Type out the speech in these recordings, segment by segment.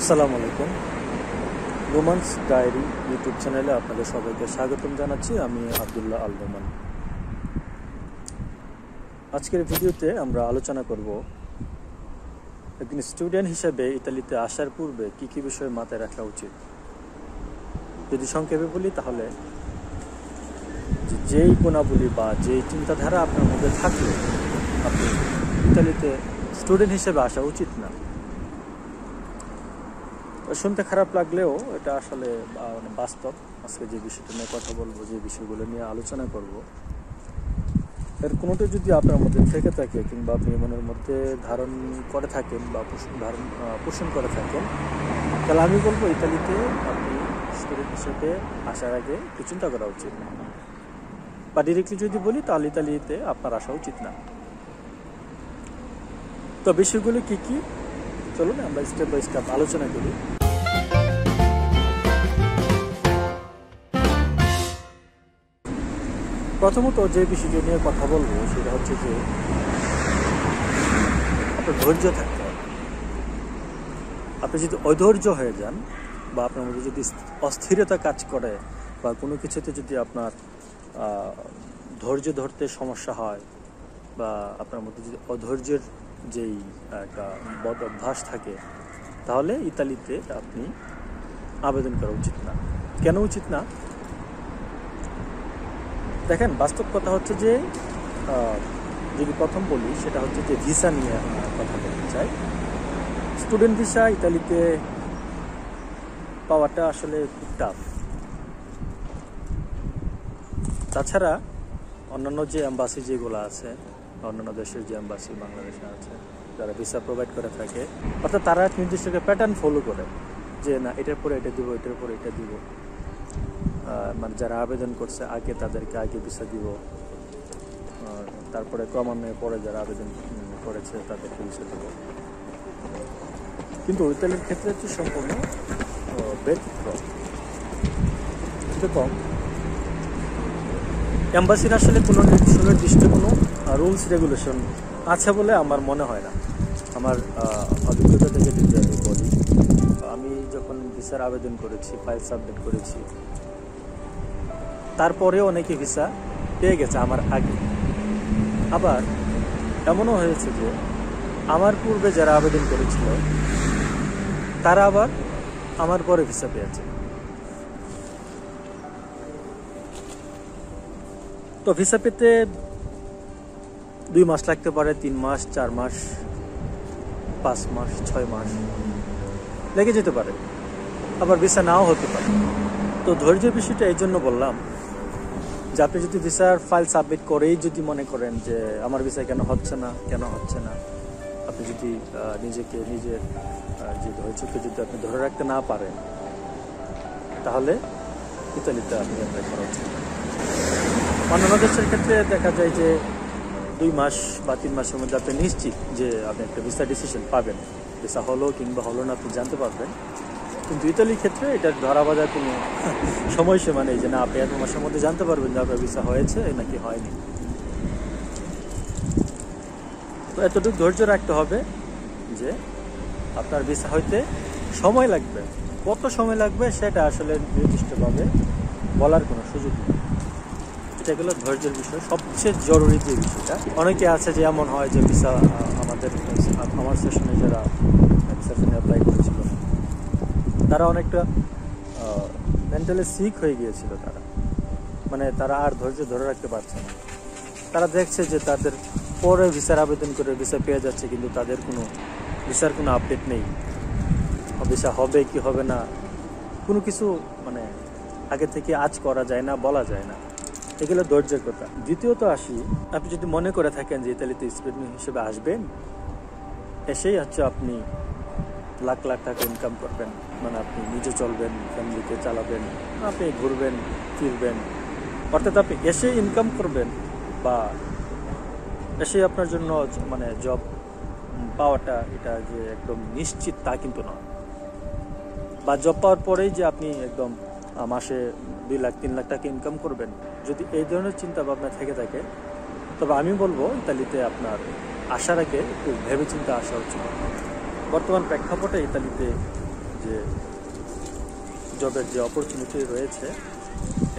আসসালামু আলাইকুম। Romance diary YouTube চ্যানেলে আপনাদের সবাইকে স্বাগতম জানাচ্ছি। আমি আব্দুল্লাহ আল রোমান। আজকের ভিডিওতে আমরা আলোচনা করব একজন স্টুডেন্ট হিসেবে ইতালিতে আসার পূর্বে কী কী বিষয় মাথায় রাখা উচিত। যদি সংক্ষেপে বলি তাহলে যেই গুণাবলী বা যেই চিন্তাধারা আপনার মধ্যে থাকলে আপনি ইতালিতে স্টুডেন্ট হিসেবে আসা উচিত না। শুনতে খারাপ লাগলেও এটা আসলে বাস্তব। আজকে যে বিষয়টা নিয়ে কথা বলবো, যে বিষয়গুলো নিয়ে আলোচনা করব, এর কোনোটা যদি আপনার মধ্যে থেকে থাকে কিংবা আপনি মনের মধ্যে ধারণ করে থাকেন বা পোষণ করে থাকেন, তাহলে আমি বলবো ইতালিতে আপনি স্টুডেন্ট হিসেবে আসার আগে একটু চিন্তা করা উচিত। বা ডিরেক্টলি যদি বলি তাহলে ইতালিতে আপনার আসা উচিত না। তো বিষয়গুলো কি কি, চলুন আমরা স্টেপ বাই স্টেপ আলোচনা করি। প্রথমত যে বিষয়টি নিয়ে কথা বলবো সেটা হচ্ছে যে আপনার ধৈর্য থাকতে হবে। আপনি যদি অধৈর্য হয়ে যান বা আপনার মধ্যে যদি অস্থিরতা কাজ করে বা কোনো কিছুতে যদি আপনার ধৈর্য ধরতে সমস্যা হয় বা আপনার মধ্যে যদি অধৈর্যের যেই একটা বদ অভ্যাস থাকে, তাহলে ইতালিতে আপনি আবেদন করা উচিত না। কেন উচিত না? দেখেন, বাস্তব কথা হচ্ছে যে যদি প্রথম বলি সেটা হচ্ছে যে ভিসা নিয়ে কথা বলতে চাই। স্টুডেন্ট ভিসা ইতালিতে পাওয়াটা আসলে খুব টাফ। তাছাড়া অন্যান্য যে এম্বাসি যেগুলো আছে, অন্যান্য দেশের যে এম্বাসি বাংলাদেশে আছে, যারা ভিসা প্রোভাইড করে থাকে, অর্থাৎ তারা এক নির্দিষ্ট প্যাটার্ন ফলো করে যে না এটার পরে এটা দিব, এটার পরে এটা দিব। মানে যারা আবেদন করছে আগে তাদেরকে আগে ভিসা দিব, তারপরে ক্রমান্বয়ে পরে যারা আবেদন করেছে তাদেরকে ভিসা দিব। কিন্তু ইতালির ক্ষেত্রে হচ্ছে সম্পূর্ণ ব্যতিক্রম। কম এম্বাসির আসলে কোনো সুনির্দিষ্ট কোনো রুলস রেগুলেশন আছে বলে আমার মনে হয় না। আমার অভিজ্ঞতা থেকে যদি আমি বলি, আমি যখন ভিসার আবেদন করেছি, ফাইল সাবমিট করেছি, তারপরে অনেকে ভিসা পেয়ে গেছে আমার আগে। আবার এমনও হয়েছে যে আমার পূর্বে যারা আবেদন করেছিল তারা আবার আমার পরে ভিসা পেয়েছে। তো ভিসা পেতে 2 মাস লাগতে পারে, 3 মাস, 4 মাস, 5 মাস, 6 মাস লেগে যেতে পারে, আবার ভিসা নাও হতে পারে। তো ধৈর্যের বিষয়টা এই জন্য বললাম যে আপনি যদি ভিসার ফাইল সাবমিট করেই যদি মনে করেন যে আমার ভিসা কেন হচ্ছে না, আপনি যদি নিজের যে ধৈর্যকে যদি আপনি ধরে রাখতে না পারেন, তাহলে ইতালিতে আপনি অ্যাপ্লাই করা উচিত। অন্যান্য দেশের ক্ষেত্রে দেখা যায় যে 2 মাস বা 3 মাসের মধ্যে আপনি নিশ্চিত যে আপনি একটা ভিসা ডিসিশন পাবেন, ভিসা হলো কিংবা হলো না আপনি জানতে পারবেন। কিন্তু ইতালির ক্ষেত্রে এটা ধরা বাঁধার কোনো সময়সীমা নেই যে না আপনি 1 মাসের মধ্যে জানতে পারবেন যে আপনার ভিসা হয়েছে নাকি হয়নি। তো এতটুকু ধৈর্য রাখতে হবে যে আপনার ভিসা হইতে সময় লাগবে। কত সময় লাগবে সেটা আসলে নির্দিষ্টভাবে বলার কোনো সুযোগ নেই। এটা গেলো ধৈর্যের বিষয়। সবচেয়ে জরুরি যে বিষয়টা, অনেকে আছে যে এমন হয় যে ভিসা আমার সেশনে যারা সেশনে অ্যাপ্লাই করেছিল তারা অনেকটা মেন্টালি সিক হয়ে গিয়েছিল। তারা আর ধৈর্য ধরে রাখতে পারছে না। তারা দেখছে যে তাদের পরে ভিসার আবেদন করে ভিসা পেয়ে যাচ্ছে, কিন্তু তাদের ভিসার কোনো আপডেট নেই। ভিসা হবে কি হবে না কোনো কিছু আগে থেকে আজ করা যায় না, বলা যায় না। এগুলো ধৈর্যের কথা। দ্বিতীয়ত আসি, আপনি যদি মনে করে থাকেন যে ইতালিতে স্টুডেন্ট হিসেবে আসবেন, এসেই হচ্ছে আপনি লাখ লাখ টাকা ইনকাম করবেন, আপনি নিজে চলবেন, ফ্যামিলিকে চালাবেন, আপনি ঘুরবেন ফিরবেন, অর্থাৎ আপনি এসে ইনকাম করবেন বা এসে আপনার জন্য জব পাওয়াটা এটা যে একদম নিশ্চিত তা কিন্তু নয়। বা জব পাওয়ার পরেই যে আপনি একদম মাসে 2 লাখ 3 লাখ টাকা ইনকাম করবেন, যদি এই ধরনের চিন্তা ভাবনা থেকে থাকে, তবে আমি বলবো ইতালিতে আপনার আসার আগে একটু ভেবেচিন্তে আসা উচিত। বর্তমান প্রেক্ষাপটে ইতালিতে যে জবের যে অপরচুনিটি রয়েছে,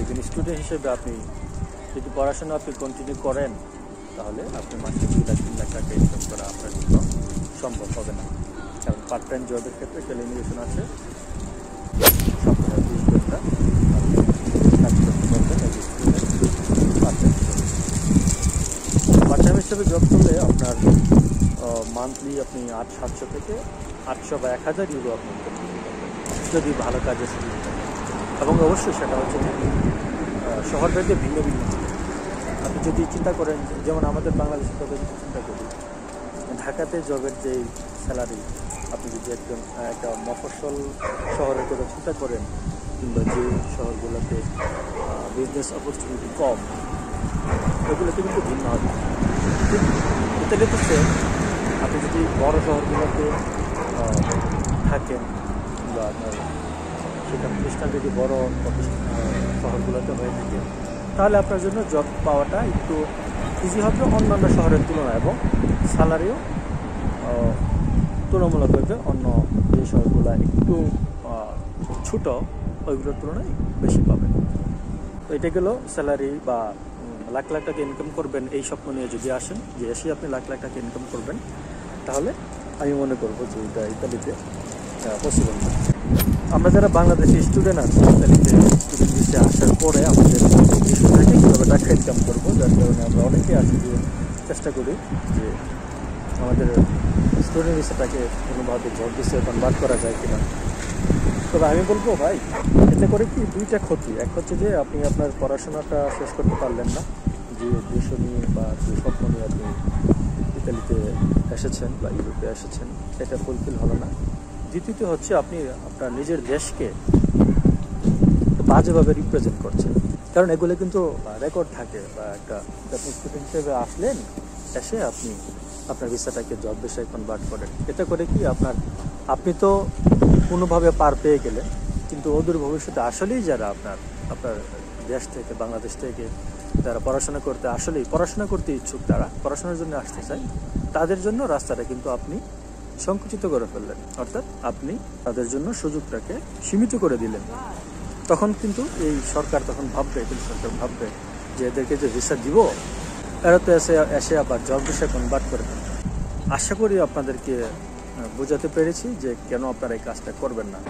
একজন স্টুডেন্ট হিসেবে আপনি যদি পড়াশোনা আপনি কন্টিনিউ করেন, তাহলে আপনি মাসে 2 লাখ 3 লাখ টাকা ইনকাম করা আপনার জন্য সম্ভব হবে না। কারণ পার্ট টাইম জবের ক্ষেত্রে একটা লিমিটেশন আছে, সপ্তাহে 20 ঘন্টা কাজ করতে পারবেন। পার্ট টাইম হিসেবে জব করলে আপনার মান্থলি আপনি 800-700 থেকে 800 বা 1000 ইউরো আপনি ইনকাম করতে পারবেন যদি ভালো কাজের সুযোগ থাকে। এবং অবশ্যই সেটা হচ্ছে শহর ভেদে ভিন্ন ভিন্ন। আপনি যদি চিন্তা করেন, যেমন আমাদের বাংলাদেশের কথা যদি চিন্তা করি, ঢাকাতে জবের যেই স্যালারি, আপনি যদি একদম একটা মফস্বল শহরের কথা চিন্তা করেন, কিংবা যে শহরগুলোতে বিজনেস অপরচুনিটি কম, ওগুলোতে কিন্তু ভিন্ন হবে। এটা হচ্ছে আপনি যদি বড় শহরগুলোতে থাকেন, কিংবা আপনার সেটা প্রতিষ্ঠান যদি বড় শহরগুলোতে হয়ে থাকে, তাহলে আপনার জন্য জব পাওয়াটা একটু ইজি হবে অন্যান্য শহরের তুলনায়, এবং স্যালারিও তুলনামূলকভাবে অন্য যে শহরগুলো একটু ছোট ওইগুলোর তুলনায় বেশি পাবেন। তো এটা গেল স্যালারি বা লাখ লাখ টাকা ইনকাম করবেন এই স্বপ্ন নিয়ে যদি আসেন, যে এসে আপনি লাখ লাখ টাকা ইনকাম করবেন, তাহলে আমি মনে করবো যে এটা ইতালিতে পসিবল না। আমরা যারা বাংলাদেশি স্টুডেন্ট আছি, ইতালিতে স্টুডেন্ট ভিসে আসার পরে আমাদের ইস্যু থাকে কীভাবে টাকা ইনকাম করবো, যার কারণে আমরা অনেকে আছি যে চেষ্টা করি যে আমাদের স্টুডেন্ট ভিসাটাকে কোনোভাবে জব ভিসায় কনভার্ট করা যায় কিনা। তবে আমি বলবো ভাই, এতে করে কি দুইটা ক্ষতি। এক হচ্ছে যে আপনি আপনার পড়াশোনাটা শেষ করতে পারলেন না, যে উদ্দেশ্য নিয়ে বা যে স্বপ্ন নিয়ে আপনি ইতালিতে এসেছেন বা ইউরোপে এসেছেন, এটা ফুলফিল হলো না। দ্বিতীয়ত হচ্ছে আপনি আপনার নিজের দেশকে বাজেভাবে রিপ্রেজেন্ট করছেন, কারণ এগুলো কিন্তু রেকর্ড থাকে। বা একটা আপনি স্টুডেন্ট হিসেবে আসলেন, এসে আপনি আপনার ভিসাটাকে জব ভিসায় কনভার্ট করেন, এতে করে কি আপনি তো কোনোভাবে পার পেয়ে গেলেন, কিন্তু ওদের ভবিষ্যতে আসলেই যারা আপনার দেশ থেকে, বাংলাদেশ থেকে যারা পড়াশোনা করতে ইচ্ছুক, তারা পড়াশোনার জন্য আসতে চায়, তাদের জন্য রাস্তাটা কিন্তু আপনি সংকুচিত করে ফেললেন। অর্থাৎ আপনি তাদের জন্য সুযোগটাকে সীমিত করে দিলেন। তখন কিন্তু এই সরকার ভাববে যে এদেরকে যে ভিসা দিব, এরা তো এসে আবার জব ভিসা কনভার্ট করে দেবে। আশা করি আপনাদেরকে বোঝাতে পেরেছি যে কেন আপনারা এই কাজটা করবেন না।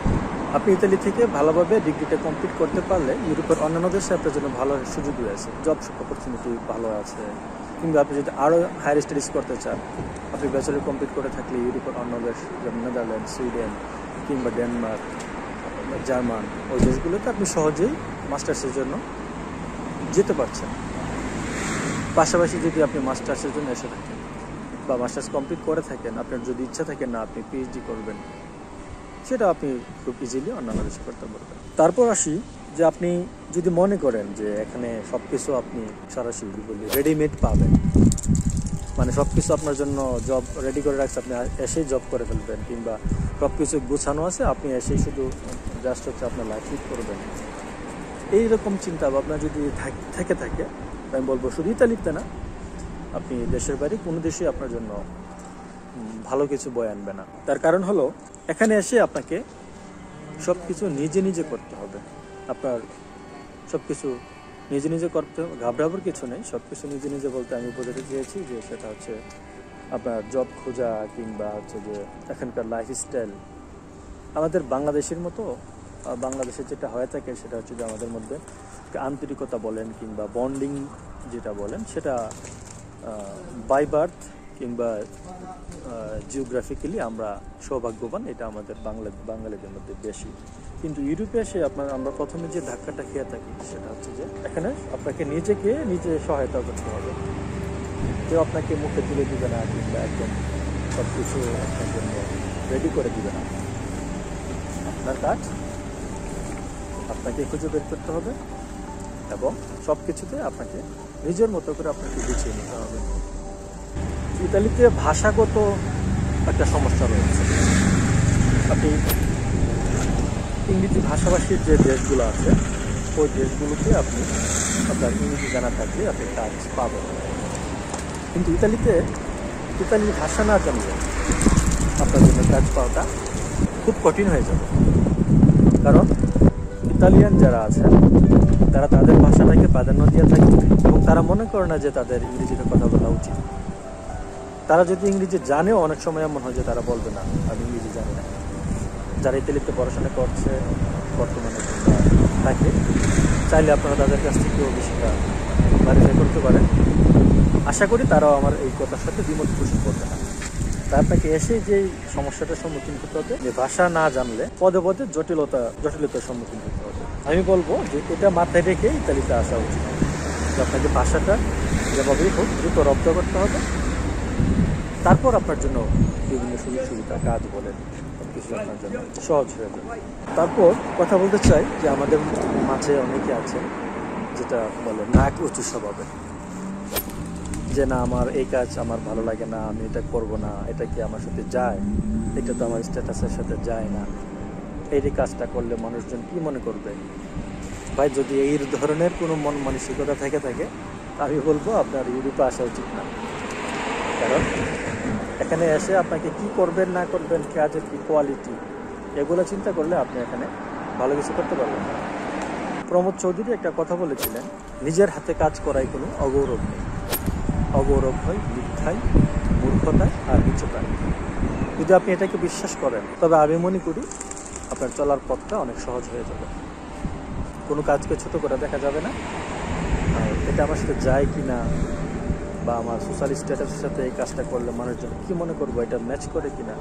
আপনি ইতালি থেকে ভালোভাবে ডিগ্রিটা কমপ্লিট করতে পারলে ইউরোপের অন্যান্য দেশে আপনার জন্য ভালো সুযোগ রয়েছে, জব অপরচুনিটি ভালো আছে। কিংবা আপনি যদি আরও হায়ার স্টাডিজ করতে চান, আপনি ব্যাচেলর কমপ্লিট করে থাকলে ইউরোপের অন্য দেশ যেমন নেদারল্যান্ড, সুইডেন কিংবা ডেনমার্ক, জার্মান, ওই দেশগুলোতে আপনি সহজেই মাস্টার্সের জন্য যেতে পারছেন। পাশাপাশি যদি আপনি মাস্টার্সের জন্য এসে থাকেন বা মাস্টার্স কমপ্লিট করে থাকেন, আপনার যদি ইচ্ছা থাকে না আপনি পিএইচডি করবেন, সেটা আপনি খুব ইজিলি অন্যান্য দেশে করতে পারবেন। তারপর আসি যে আপনি যদি মনে করেন যে এখানে সব কিছু আপনি সরাসরি রেডিমেড পাবেন, মানে সব কিছু আপনার জন্য জব রেডি করে রাখছে, আপনি এসেই জব করে ফেলবেন, কিংবা সব কিছু গুছানো আছে, আপনি এসেই শুধু জাস্ট হচ্ছে আপনার লাইফ লিড করবেন, এইরকম চিন্তা ভাবনা যদি থেকে থাকে, আমি বলবো শুধু ইতালিতে না, আপনি দেশের বাইরে কোনো দেশে আপনার জন্য ভালো কিছু বয়ে আনবে না। তার কারণ হলো, এখানে এসে আপনাকে সব কিছু নিজে নিজে করতে হবে। আপনার সব কিছু নিজে নিজে করতে হবে, ঘাবড়াবার কিছু নেই। সব কিছু নিজে নিজে বলতে আমি বোঝাতে চেয়েছি যে সেটা হচ্ছে আপনার জব খোঁজা, কিংবা হচ্ছে যে এখানকার লাইফস্টাইল আমাদের বাংলাদেশের মতো, বাংলাদেশে যেটা হয়ে থাকে সেটা হচ্ছে যে আমাদের মধ্যে আন্তরিকতা বলেন কিংবা বন্ডিং যেটা বলেন, সেটা বাই বার্থ কিংবা জিওগ্রাফিক্যালি আমরা সৌভাগ্যবান, এটা আমাদের বাঙালিদের মধ্যে বেশি। কিন্তু ইউরোপে এসে আমরা প্রথমে যে ধাক্কাটা খেয়ে থাকি সেটা হচ্ছে যে এখানে আপনাকে নিজে সহায়তা করতে হবে। কেউ আপনাকে মুখে তুলে দিবে না, কিংবা একদম সব কিছু আপনার জন্য রেডি করে দিবে না। আপনার কাজ আপনাকে খুঁজে বের করতে হবে, এবং সব কিছুতে আপনাকে নিজের মতো করে আপনাকে গুছিয়ে নিতে হবে। ইতালিতে ভাষাগত একটা সমস্যা রয়েছে। আপনি ইংরেজি ভাষাভাষীর যে দেশগুলো আছে, ওই দেশগুলোতে আপনি আপনার ইংরেজি জানা থাকলে আপনি কাজ পাবেন। কিন্তু ইতালির ভাষা না জানলে আপনার জন্য কাজ পাওয়াটা খুব কঠিন হয়ে যাবে। কারণ ইতালিয়ান যারা আছে তারা তাদের ভাষাটাকে প্রাধান্য দিয়ে থাকে এবং তারা মনে করে না যে তাদের ইংরেজিতে কথা বলা উচিত। তারা যদি ইংরেজি জানেও অনেক সময় এমন হয় যে তারা বলবে না আমি ইংরেজি জানি না। যারা ইতালিতে পড়াশোনা করছে বর্তমানে থাকে, চাইলে আপনারা তাদের কাছ থেকেও বিষয়টা ক্লারিফাই করতে পারেন। আশা করি তারাও আমার এই কথার সাথে দ্বিমত পোষণ করবে না। তা আপনাকে এসে যেই সমস্যাটার সম্মুখীন হতে হবে, যে ভাষা না জানলে পদে পদে জটিলতার সম্মুখীন হতে হবে। আমি বলবো যে এটা মাথায় রেখে ইতালিতে আসা উচিত। আপনাকে ভাষাটা যেভাবেই হোক দ্রুত রপ্ত করতে হবে, তারপর আপনার জন্য বিভিন্ন সুযোগ সুবিধা কাজ বলেন কিছু আপনার জন্য সহজ হয়ে যাবে। তারপর কথা বলতে চাই যে আমাদের মাঝে অনেকে আছে যেটা বলে নাক উঁচু স্বভাবে, যে না আমার এই কাজ আমার ভালো লাগে না, আমি এটা করব না, এটা কি আমার সাথে যায়, এটা তো আমার স্ট্যাটাসের সাথে যায় না, এই কাজটা করলে মানুষজন কি মনে করবে। ভাই, যদি এই ধরনের কোনো মন মানসিকতা থেকে থাকে আমি বলবো আপনার ইউরোপে আসা উচিত না। কারণ এখানে এসে আপনাকে কি করবেন না করবেন, কাজের কি কোয়ালিটি, এগুলো চিন্তা করলে আপনি এখানে ভালো কিছু করতে পারবেন না। প্রমোদ চৌধুরী একটা কথা বলেছিলেন, নিজের হাতে কাজ করাই কোনো অগৌরব নেই, অগৌরব হয় মিথ্যায়, মূর্খতায় আর নিচতায়। যদি আপনি এটাকে বিশ্বাস করেন তবে আমি মনে করি আপনার চলার পথটা অনেক সহজ হয়ে যাবে। কোনো কাজকে ছোট করে দেখা যাবে না, এটা আমার সাথে যায় কি না বা আমার সোশ্যাল স্ট্যাটাসের সাথে এই কাজটা করলে মানুষজন কী মনে করবো, এটা ম্যাচ করে কিনা,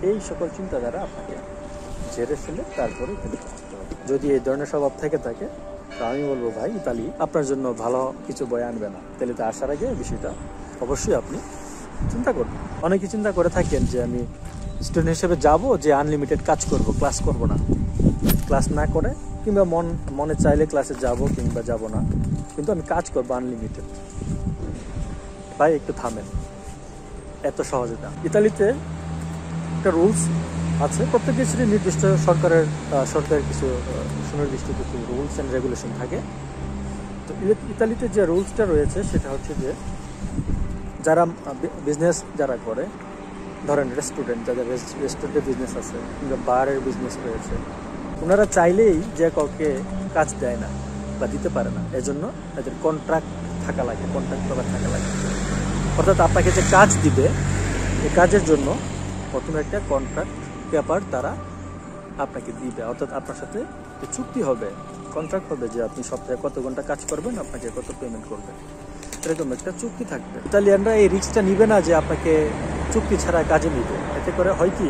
এই সকল চিন্তাধারা আপনাকে ঝেড়ে ফেলে তারপরে কিন্তু আসতে হবে। যদি এই ধরনের স্বভাব থেকে থাকে তো আমি বলবো ভাই, ইতালি আপনার জন্য ভালো কিছু বয়ে আনবে না। ইতালিতে আসার আগে বিষয়টা অবশ্যই আপনি চিন্তা করবেন। অনেকে চিন্তা করে থাকেন যে আমি স্টুডেন্ট হিসেবে যাব, যে আনলিমিটেড কাজ করব, ক্লাস করব না, ক্লাস না করে কিংবা মনে চাইলে ক্লাসে যাব কিংবা যাব না, কিন্তু আমি কাজ করবো আনলিমিটেড। ভাই একটু থামেন, এত সহজে না। ইতালিতে একটা রুলস আছে, প্রত্যেক দেশেরই নির্দিষ্ট সরকারের কিছু সুনির্দিষ্ট কিছু রুলস অ্যান্ড রেগুলেশন থাকে। তো ইতালিতে যে রুলসটা রয়েছে সেটা হচ্ছে যে যারা বিজনেস যারা করে, ধরেন রেস্টুরেন্ট, যাদের রেস্টুরেন্টের বিজনেস আছে কিংবা বারের বিজনেস রয়েছে, ওনারা চাইলেই যে কাউকে কাজ দেয় না বা দিতে পারে না। এজন্য এদের কন্ট্রাক্ট থাকা লাগে, কন্ট্রাক্ট পেপার থাকা লাগে। অর্থাৎ আপনাকে যে কাজ দিবে এই কাজের জন্য প্রথমে একটা কন্ট্রাক্ট পেপার তারা আপনাকে দিবে, অর্থাৎ আপনার সাথে চুক্তি হবে, কন্ট্রাক্ট হবে যে আপনি সপ্তাহে কত ঘন্টা কাজ করবেন, আপনাকে কত পেমেন্ট করবেন, এরকম একটা চুক্তি থাকবে। ইতালিয়ানরা এই রিস্কটা নিবে না যে আপনাকে চুক্তি ছাড়া কাজে নিবে। এতে করে হয় কি,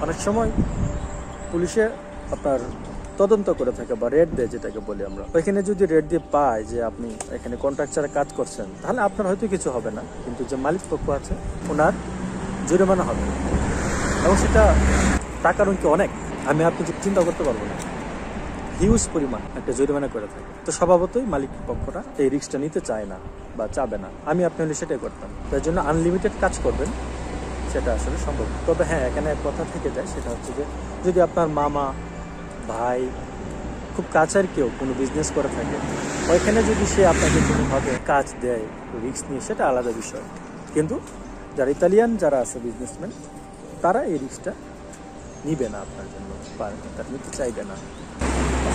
অনেক সময় পুলিশে আপনার তদন্ত করে থাকে বা রেড দেয়, যেটাকে বলি আমরা। ওইখানে যদি রেড দিয়ে পায় যে আপনি এখানে কন্ট্রাক্ট ছাড়া কাজ করছেন, তাহলে আপনার হয়তো কিছু হবে না, কিন্তু যে মালিক পক্ষ আছে ওনার জরিমানা হবে, এবং সেটা টাকার অঙ্কে অনেক, আমি আপনি চিন্তা করতে পারবো না, হিউজ পরিমাণ একটা জরিমানা করে থাকে। তো স্বভাবতই মালিক পক্ষরা এই রিস্কটা নিতে চায় না বা চাবে না। আমি আপনি হলে সেটাই করতাম। তাই জন্য আনলিমিটেড কাজ করবেন, সেটা আসলে সম্ভব। তবে হ্যাঁ, এখানে এক কথা থেকে যায়, সেটা হচ্ছে যে যদি আপনার মামা, ভাই, খুব কাছের কেউ কোনো বিজনেস করে থাকে, ওইখানে যদি সে আপনাকে কোনোভাবে কাজ দেয় রিস্ক নিয়ে, সেটা আলাদা বিষয়। কিন্তু যারা ইতালিয়ান যারা আছে বিজনেসম্যান, তারা এই রিস্কটা নিবে না আপনার জন্য বা তারা নিতে চাইবে না।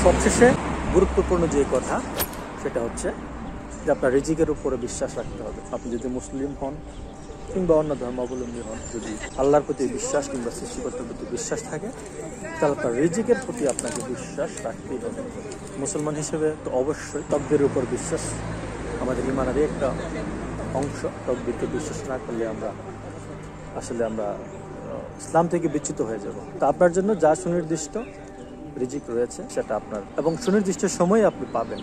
সবশেষে গুরুত্বপূর্ণ যে কথা সেটা হচ্ছে যে আপনার রিজিকের উপরে বিশ্বাস রাখতে হবে। আপনি যদি মুসলিম হন কিংবা অন্য ধর্মাবলম্বী হন, যদি আল্লাহর প্রতি বিশ্বাস কিংবা সৃষ্টিকর্তার প্রতি বিশ্বাস থাকে, তাহলে আপনার রিজিকের প্রতি আপনাকে বিশ্বাস রাখতেই হবে। মুসলমান হিসেবে তো অবশ্যই তকদিরের উপর বিশ্বাস আমাদের ইমানেরই একটা অংশ। তকদিরকে বিশ্বাস না করলে আমরা ইসলাম থেকে বিচ্যুত হয়ে যাব। তা আপনার জন্য যা সুনির্দিষ্ট রিজিক রয়েছে সেটা আপনার, এবং সুনির্দিষ্ট সময়ে আপনি পাবেন,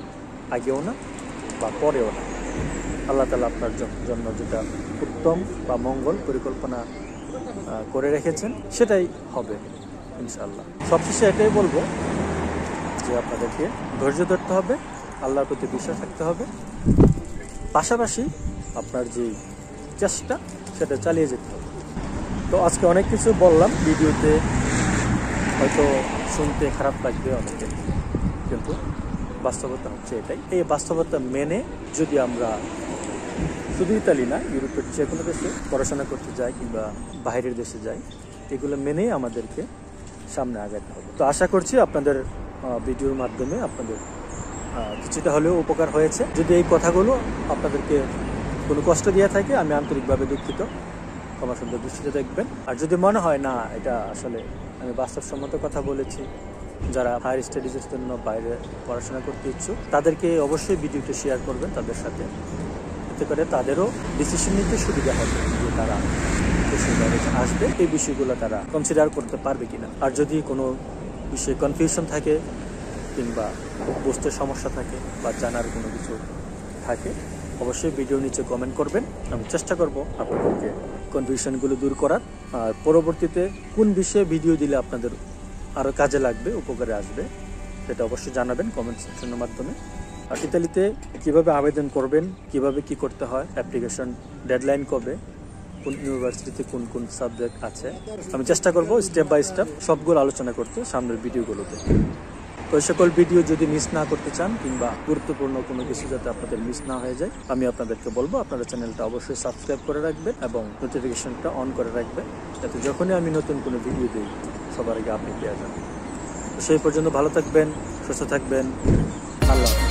আগেও না বা পরেও না। আল্লাহ তাআলা আপনার জন্য যেটা উত্তম বা মঙ্গল পরিকল্পনা করে রেখেছেন সেটাই হবে ইনশাআল্লাহ। সবশেষে এটাই বলবো যে আপনাদেরকে ধৈর্য ধরতে হবে, আল্লাহর প্রতি বিশ্বাস রাখতে হবে, পাশাপাশি আপনার যে চেষ্টা সেটা চালিয়ে যেতে হবে। তো আজকে অনেক কিছু বললাম ভিডিওতে, হয়তো শুনতে খারাপ লাগবে অনেকে, কিন্তু বাস্তবতা হচ্ছে এটাই। এই বাস্তবতা মেনে যদি আমরা শুধু ইতালি না, ইউরোপের যে কোনো দেশে পড়াশোনা করতে যাই কিংবা বাইরের দেশে যাই, এগুলো মেনেই আমাদেরকে সামনে আগাতে হবে। তো আশা করছি আপনাদের ভিডিওর মাধ্যমে আপনাদের কিছুটা হলেও উপকার হয়েছে। যদি এই কথাগুলো আপনাদেরকে কোনো কষ্ট দিয়ে থাকে, আমি আন্তরিকভাবে দুঃখিত, ক্ষমা সুন্দর দৃষ্টিতে দেখবেন। আর যদি মনে হয় না এটা আসলে আমি বাস্তবসম্মত কথা বলেছি, যারা হায়ার স্টাডিজের জন্য বাইরে পড়াশোনা করতে ইচ্ছুক তাদেরকে অবশ্যই ভিডিওটি শেয়ার করবেন তাদের সাথে, এতে করে তাদেরও ডিসিশন নিতে সুবিধা হবে যে তারা দেশের বাইরে আসবে, এই বিষয়গুলো তারা কনসিডার করতে পারবে কিনা। আর যদি কোনো বিষয়ে কনফিউশন থাকে কিংবা বুঝতে সমস্যা থাকে বা জানার কোনো কিছু থাকে, অবশ্যই ভিডিও নিচে কমেন্ট করবেন। আমি চেষ্টা করব আপনাদেরকে কনফিউশনগুলো দূর করার। আর পরবর্তীতে কোন বিষয়ে ভিডিও দিলে আপনাদের আরও কাজে লাগবে, উপকারে আসবে, সেটা অবশ্যই জানাবেন কমেন্ট সেকশনের মাধ্যমে। আর ইতালিতে কীভাবে আবেদন করবেন, কিভাবে কি করতে হয়, অ্যাপ্লিকেশন ডেডলাইন কবে, কোন ইউনিভার্সিটিতে কোন কোন সাবজেক্ট আছে, আমি চেষ্টা করব স্টেপ বাই স্টেপ সবগুলো আলোচনা করতে সামনের ভিডিওগুলোতে। তো এই সকল ভিডিও যদি মিস না করতে চান কিংবা গুরুত্বপূর্ণ কোনো কিছু যাতে আপনাদের মিস না হয়ে যায়, আমি আপনাদেরকে বলবো আপনারা চ্যানেলটা অবশ্যই সাবস্ক্রাইব করে রাখবেন এবং নোটিফিকেশনটা অন করে রাখবেন, যাতে যখনই আমি নতুন কোনো ভিডিও দিই সবার আগে আপনি পেয়ে যান। তো সেই পর্যন্ত ভালো থাকবেন, সুস্থ থাকবেন, আল্লাহ।